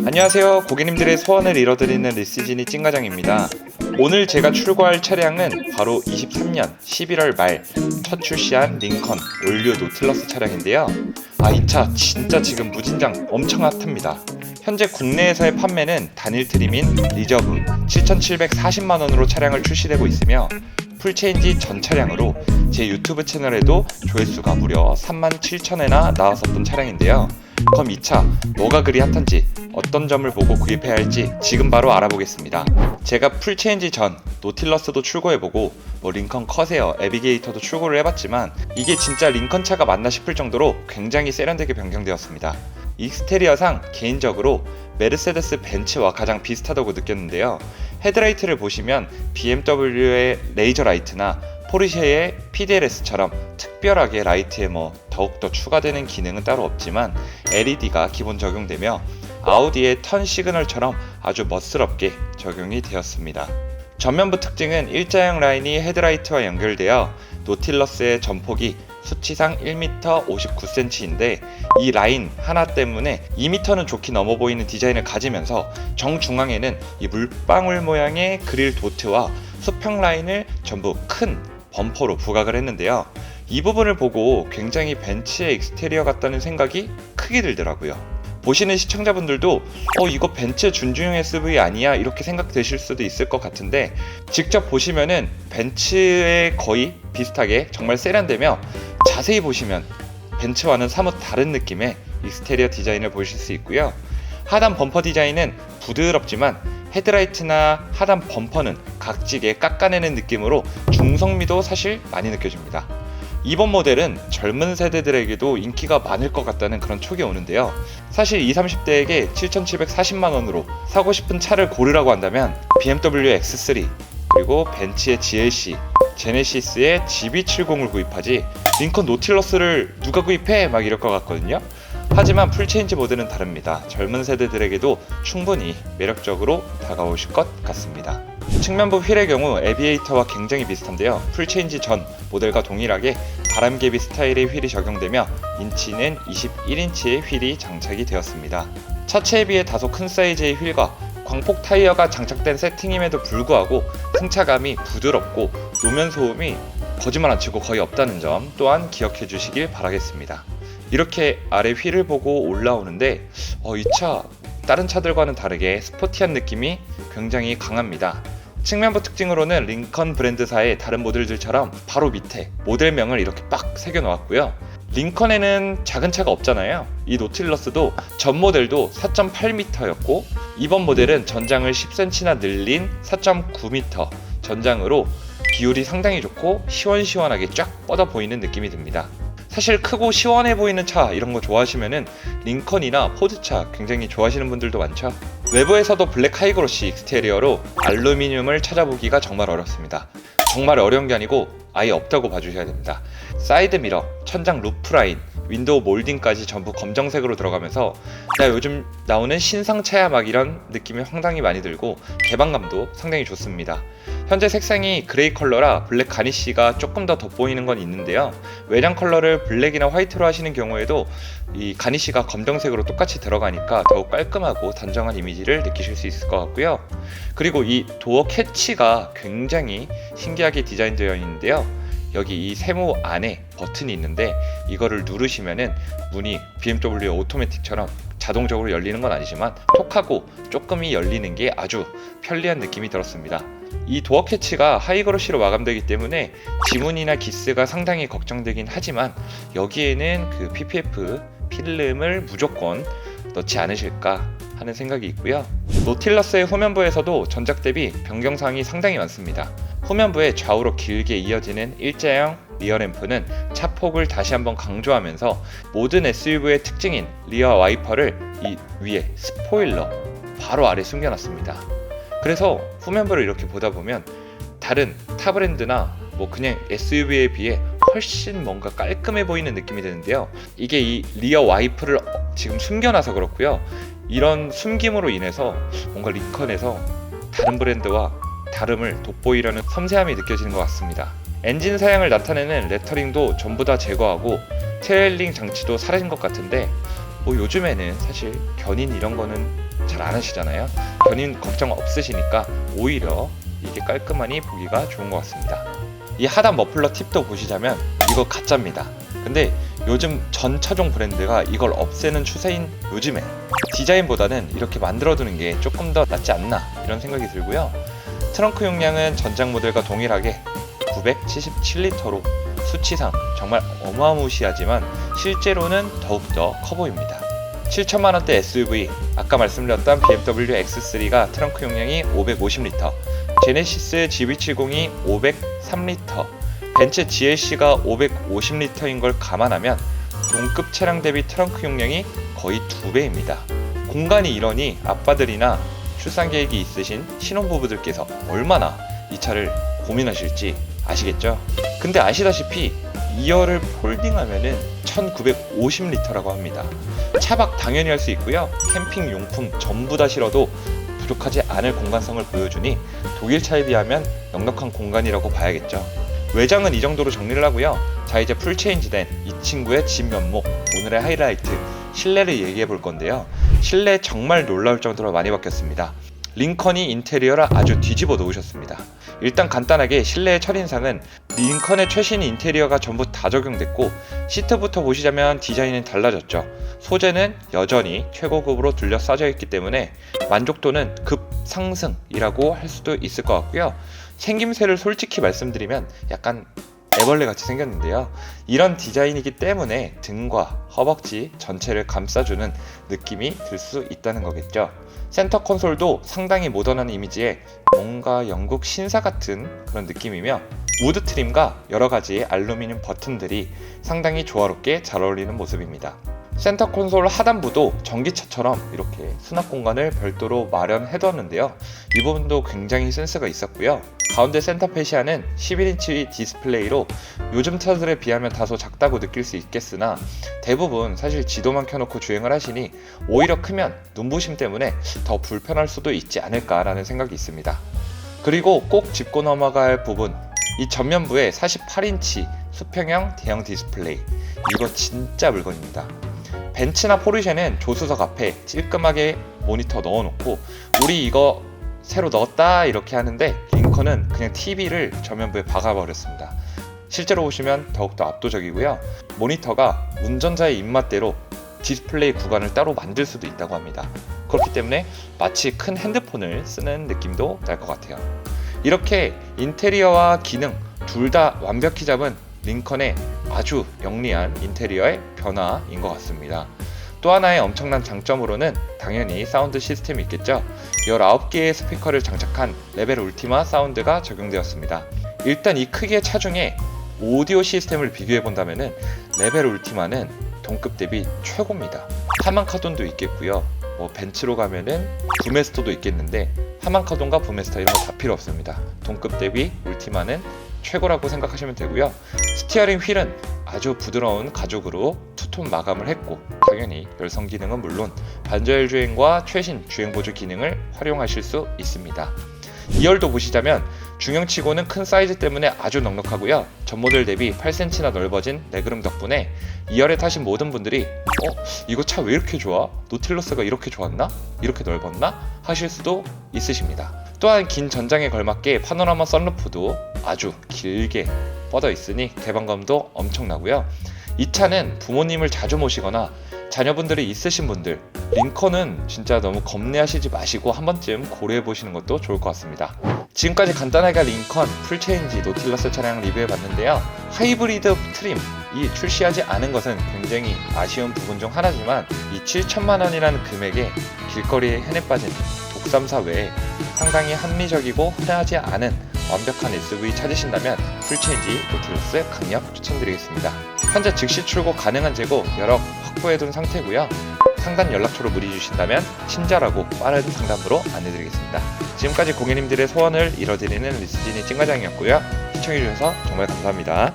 안녕하세요. 고객님들의 소원을 이뤄드리는 리스진이 찐가장입니다. 오늘 제가 출고할 차량은 바로 23년 11월 말 첫 출시한 링컨 올류 노틸러스 차량인데요. 이 차 진짜 지금 무진장 엄청 핫합니다. 현재 국내에서의 판매는 단일 트림인 리저브 7,740만원으로 차량을 출시되고 있으며 풀체인지 전 차량으로 제 유튜브 채널에도 조회수가 무려 37,000회나 나왔었던 차량인데요. 그럼 이 차 뭐가 그리 핫한지, 어떤 점을 보고 구입해야 할지 지금 바로 알아보겠습니다. 제가 풀체인지 전 노틸러스도 출고해보고 링컨 커세어, 애비게이터도 출고를 해봤지만 이게 진짜 링컨 차가 맞나 싶을 정도로 굉장히 세련되게 변경되었습니다. 익스테리어상 개인적으로 메르세데스 벤츠와 가장 비슷하다고 느꼈는데요. 헤드라이트를 보시면 BMW의 레이저 라이트나 포르쉐의 PDLS처럼 특별하게 라이트에 더욱더 추가되는 기능은 따로 없지만 LED가 기본 적용되며 아우디의 턴 시그널처럼 아주 멋스럽게 적용이 되었습니다. 전면부 특징은 일자형 라인이 헤드라이트와 연결되어 노틸러스의 전폭이 수치상 1m 59cm인데 이 라인 하나 때문에 2m는 좋게 넘어 보이는 디자인을 가지면서 정중앙에는 이 물방울 모양의 그릴 도트와 수평 라인을 전부 큰 범퍼로 부각을 했는데요. 이 부분을 보고 굉장히 벤츠의 익스테리어 같다는 생각이 크게 들더라고요. 보시는 시청자분들도 이거 벤츠 준중형 SUV 아니야? 이렇게 생각되실 수도 있을 것 같은데 직접 보시면은 벤츠에 거의 비슷하게 정말 세련되며 자세히 보시면 벤츠와는 사뭇 다른 느낌의 익스테리어 디자인을 보실 수 있고요. 하단 범퍼 디자인은 부드럽지만 헤드라이트나 하단 범퍼는 각지게 깎아내는 느낌으로 중성미도 사실 많이 느껴집니다. 이번 모델은 젊은 세대들에게도 인기가 많을 것 같다는 그런 촉이 오는데요. 사실 20, 30대에게 7,740만원으로 사고 싶은 차를 고르라고 한다면 BMW X3 그리고 벤츠의 GLC, 제네시스의 GB70을 구입하지 링컨 노틸러스를 누가 구입해? 막 이럴 것 같거든요. 하지만 풀체인지 모델은 다릅니다. 젊은 세대들에게도 충분히 매력적으로 다가오실 것 같습니다. 측면부 휠의 경우 애비에이터와 굉장히 비슷한데요. 풀체인지 전 모델과 동일하게 바람개비 스타일의 휠이 적용되며 인치는 21인치의 휠이 장착이 되었습니다. 차체에 비해 다소 큰 사이즈의 휠과 광폭 타이어가 장착된 세팅임에도 불구하고 승차감이 부드럽고 노면 소음이 거짓말 안 치고 거의 없다는 점 또한 기억해 주시길 바라겠습니다. 이렇게 아래 휠을 보고 올라오는데 이 차 다른 차들과는 다르게 스포티한 느낌이 굉장히 강합니다. 측면부 특징으로는 링컨 브랜드사의 다른 모델들처럼 바로 밑에 모델명을 이렇게 빡 새겨 놓았고요. 링컨에는 작은 차가 없잖아요. 이 노틸러스도 전 모델도 4.8m였고 이번 모델은 전장을 10cm나 늘린 4.9m 전장으로 비율이 상당히 좋고 시원시원하게 쫙 뻗어 보이는 느낌이 듭니다. 사실 크고 시원해 보이는 차 이런 거 좋아하시면은 링컨이나 포드차 굉장히 좋아하시는 분들도 많죠. 외부에서도 블랙 하이그로시 익스테리어로 알루미늄을 찾아보기가 정말 어렵습니다. 정말 어려운 게 아니고 아예 없다고 봐주셔야 됩니다. 사이드 미러, 천장 루프 라인, 윈도우 몰딩까지 전부 검정색으로 들어가면서 요즘 나오는 신상차야 막 이런 느낌이 상당히 많이 들고 개방감도 상당히 좋습니다. 현재 색상이 그레이 컬러라 블랙 가니쉬가 조금 더 돋보이는 건 있는데요. 외장 컬러를 블랙이나 화이트로 하시는 경우에도 이 가니쉬가 검정색으로 똑같이 들어가니까 더욱 깔끔하고 단정한 이미지를 느끼실 수 있을 것 같고요. 그리고 이 도어 캐치가 굉장히 신기하게 디자인되어 있는데요. 여기 이 세모 안에 버튼이 있는데 이거를 누르시면은 문이 BMW 오토매틱처럼 자동적으로 열리는 건 아니지만 톡하고 조금이 열리는 게 아주 편리한 느낌이 들었습니다. 이 도어 캐치가 하이그로시로 마감되기 때문에 지문이나 기스가 상당히 걱정되긴 하지만 여기에는 그 PPF 필름을 무조건 넣지 않으실까 하는 생각이 있고요. 노틸러스의 후면부에서도 전작 대비 변경사항이 상당히 많습니다. 후면부에 좌우로 길게 이어지는 일자형 리어램프는 차폭을 다시 한번 강조하면서 모든 SUV의 특징인 리어 와이퍼를 이 위에 스포일러 바로 아래 숨겨놨습니다. 그래서 후면부를 이렇게 보다 보면 다른 타 브랜드나 그냥 SUV에 비해 훨씬 뭔가 깔끔해 보이는 느낌이 드는데요. 이게 이 리어 와이프를 지금 숨겨놔서 그렇고요. 이런 숨김으로 인해서 뭔가 링컨에서 다른 브랜드와 다름을 돋보이려는 섬세함이 느껴지는 것 같습니다. 엔진 사양을 나타내는 레터링도 전부 다 제거하고 테일링 장치도 사라진 것 같은데 요즘에는 사실 견인 이런 거는 잘 안 하시잖아요. 견인 걱정 없으시니까 오히려 이게 깔끔하니 보기가 좋은 것 같습니다. 이 하단 머플러 팁도 보시자면 이거 가짜입니다. 근데 요즘 전 차종 브랜드가 이걸 없애는 추세인 요즘에 디자인보다는 이렇게 만들어두는 게 조금 더 낫지 않나 이런 생각이 들고요. 트렁크 용량은 전작 모델과 동일하게 977리터로 수치상 정말 어마무시하지만 실제로는 더욱더 커 보입니다. 7천만원대 SUV, 아까 말씀드렸던 BMW X3가 트렁크 용량이 550리터, 제네시스 GV70이 503리터, 벤츠 GLC가 550리터인 걸 감안하면 동급 차량 대비 트렁크 용량이 거의 2배입니다. 공간이 이러니 아빠들이나 출산 계획이 있으신 신혼부부들께서 얼마나 이 차를 고민하실지 아시겠죠? 근데 아시다시피 2열을 폴딩하면은 1950리터라고 합니다. 차박 당연히 할 수 있고요. 캠핑 용품 전부 다 실어도 부족하지 않을 공간성을 보여주니 독일 차에 비하면 넉넉한 공간이라고 봐야겠죠. 외장은 이 정도로 정리를 하고요. 자, 이제 풀 체인지된 이 친구의 진면목, 오늘의 하이라이트 실내를 얘기해 볼 건데요. 실내 정말 놀라울 정도로 많이 바뀌었습니다. 링컨이 인테리어를 아주 뒤집어 놓으셨습니다. 일단 간단하게 실내의 첫인상은 링컨의 최신 인테리어가 전부 다 적용됐고, 시트부터 보시자면 디자인은 달라졌죠. 소재는 여전히 최고급으로 둘러싸져 있기 때문에 만족도는 급상승이라고 할 수도 있을 것 같고요. 생김새를 솔직히 말씀드리면 약간 애벌레 같이 생겼는데요. 이런 디자인이기 때문에 등과 허벅지 전체를 감싸주는 느낌이 들 수 있다는 거겠죠. 센터 콘솔도 상당히 모던한 이미지에 뭔가 영국 신사 같은 그런 느낌이며, 우드 트림과 여러가지 알루미늄 버튼들이 상당히 조화롭게 잘 어울리는 모습입니다. 센터 콘솔 하단부도 전기차처럼 이렇게 수납 공간을 별도로 마련해뒀는데요. 이 부분도 굉장히 센스가 있었고요. 가운데 센터 페시아는 11인치 디스플레이로 요즘 차들에 비하면 다소 작다고 느낄 수 있겠으나 대부분 사실 지도만 켜놓고 주행을 하시니 오히려 크면 눈부심 때문에 더 불편할 수도 있지 않을까라는 생각이 있습니다. 그리고 꼭 짚고 넘어갈 할 부분, 이 전면부에 48인치 수평형 대형 디스플레이, 이거 진짜 물건입니다. 벤츠나 포르쉐는 조수석 앞에 찔끔하게 모니터 넣어놓고 우리 이거 새로 넣었다 이렇게 하는데, 링컨은 그냥 TV를 전면부에 박아버렸습니다. 실제로 보시면 더욱더 압도적이고요. 모니터가 운전자의 입맛대로 디스플레이 구간을 따로 만들 수도 있다고 합니다. 그렇기 때문에 마치 큰 핸드폰을 쓰는 느낌도 날 것 같아요. 이렇게 인테리어와 기능 둘 다 완벽히 잡은 링컨의 아주 영리한 인테리어의 변화인 것 같습니다. 또 하나의 엄청난 장점으로는 당연히 사운드 시스템이 있겠죠. 19개의 스피커를 장착한 레벨 울티마 사운드가 적용되었습니다. 일단 이 크기의 차 중에 오디오 시스템을 비교해 본다면 레벨 울티마는 동급 대비 최고입니다. 하만카돈도 있겠고요. 벤츠로 가면은 부메스터도 있겠는데 하만카돈과 부메스터 이런 거 다 필요 없습니다. 동급 대비 울티마는 최고라고 생각하시면 되고요. 스티어링 휠은 아주 부드러운 가죽으로 투톤 마감을 했고, 당연히 열선 기능은 물론 반저열 주행과 최신 주행 보조 기능을 활용하실 수 있습니다. 2열도 보시자면 중형치고는 큰 사이즈 때문에 아주 넉넉하고요. 전 모델 대비 8cm나 넓어진 레그룸 덕분에 2열에 타신 모든 분들이 이거 차 왜 이렇게 좋아? 노틸러스가 이렇게 좋았나? 이렇게 넓었나? 하실 수도 있으십니다. 또한 긴 전장에 걸맞게 파노라마 썬루프도 아주 길게 뻗어 있으니 개방감도 엄청나고요. 이 차는 부모님을 자주 모시거나 자녀분들이 있으신 분들, 링컨은 진짜 너무 겁내하시지 마시고 한 번쯤 고려해 보시는 것도 좋을 것 같습니다. 지금까지 간단하게 링컨 풀체인지 노틸러스 차량 리뷰해봤는데요. 하이브리드 트림이 출시하지 않은 것은 굉장히 아쉬운 부분 중 하나지만, 이 7천만원이라는 금액에 길거리에 흔해 빠진 독삼사 외에 상당히 합리적이고 흔하지 않은 완벽한 SUV 찾으신다면 풀체인지 노틸러스 강력 추천드리겠습니다. 현재 즉시 출고 가능한 재고 여러 확보해둔 상태고요. 상단 연락처로 문의 주신다면 친절하고 빠른 상담으로 안내드리겠습니다. 지금까지 고객님들의 소원을 이뤄드리는 리스진이 찐과장이었고요. 시청해주셔서 정말 감사합니다.